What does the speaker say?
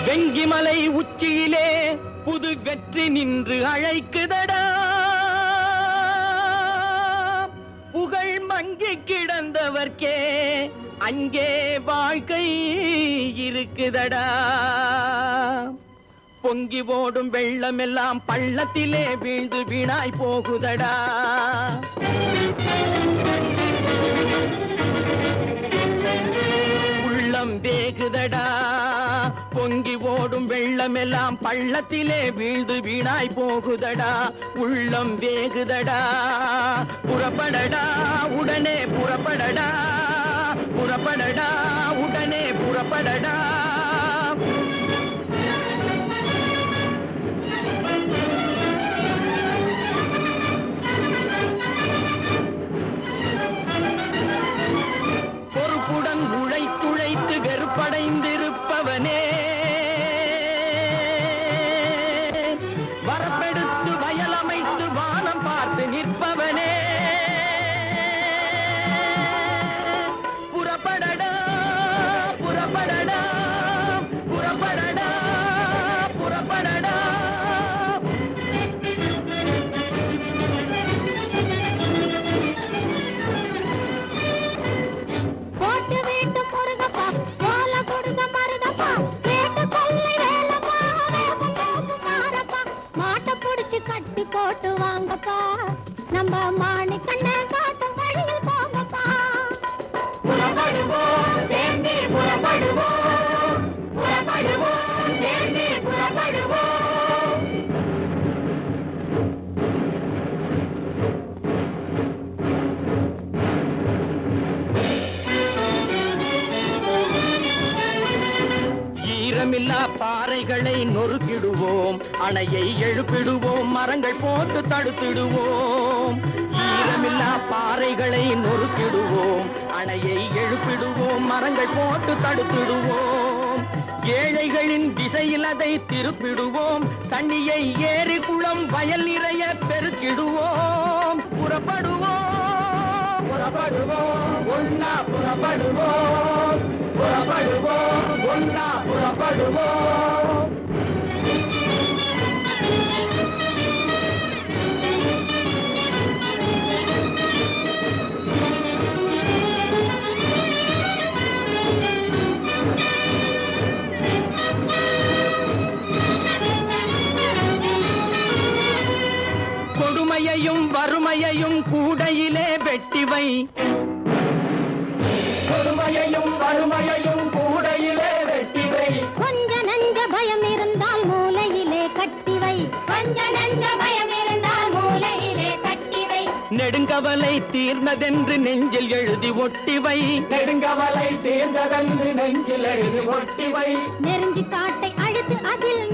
வெங்கிமலை உச்சியிலே புது வெற்றி நின்று அழைக்குதடா, புகழ் மங்கி கிடந்தவர்க்கே அங்கே வாழ்க்கை இருக்குதடா. பொங்கி ஓடும் வெள்ளம் எல்லாம் பள்ளத்திலே வீழ்ந்து வீணாய் போகுதடா. உள்ளம் வேகுதடா, பொங்கி ஓடும் வெள்ளம் எல்லாம் பள்ளத்திலே வீழ்ந்து வீணாய் போகுதடா. உள்ளம் வேகுதடா, புறப்படடா உடனே புறப்படடா, புறப்படடா உடனே புறப்படடா. பொறுப்புடன் உழைத்துழைத்து வெறுப்படைந்திருப்பவனே, வரப்பெடுத்து வயலமைத்து வானம் பார்த்து நிற்பவனே, புறப்படடா புறப்படடா புறப்படடா புறப்படடா. கட்டி போட்டு வாங்கப்பா, நம்ம மாணி கண்ண காட்டு வழியில் போங்கப்பா. புறப்படுவோம் சேர்ந்தே புறப்படுவோம், புறப்படுவோம் சேர்ந்தே புறப்படுவோம். ஈரமில்லா பாறைகளை நொறுக்கிடுவோம், அணையை எழுப்பிடுவோம், மரங்கள் போட்டு தடுத்திடுவோம். ஈரமில்லா பாறைகளை நொறுக்கிடுவோம், அணையை எழுப்பிடுவோம், மரங்கள் போட்டு தடுத்திடுவோம். ஏழைகளின் திசையில் அதை திருப்பிடுவோம், தண்ணியை ஏரி குளம் வயல் நிறைய பெருக்கிடுவோம். புறப்படுவோம் புறப்படுவோம் ஒன்னா புறப்படுவோம், புறப்படுவோம் ஒன்னா புறப்படுவோம். கொடுமையையும் வறுமையையும் கூடையிலே வெட்டிவை, கொடுமையையும் வறுமையையும் கூடையிலே வெட்டிவை. கொஞ்ச நஞ்ச பயம் இருந்தால் மூலையிலே கட்டிவை, கொஞ்ச நஞ்ச பயம் இருந்தால் மூலையிலே கட்டிவை. நெடுங்கவலை தீர்ந்ததென்று நெஞ்சில் எழுதி ஒட்டிவை, நெடுங்கவலை தீர்ந்ததென்று நெஞ்சில் எழுதி ஒட்டிவை. நெருங்கி காட்டை அழுத்து அதில்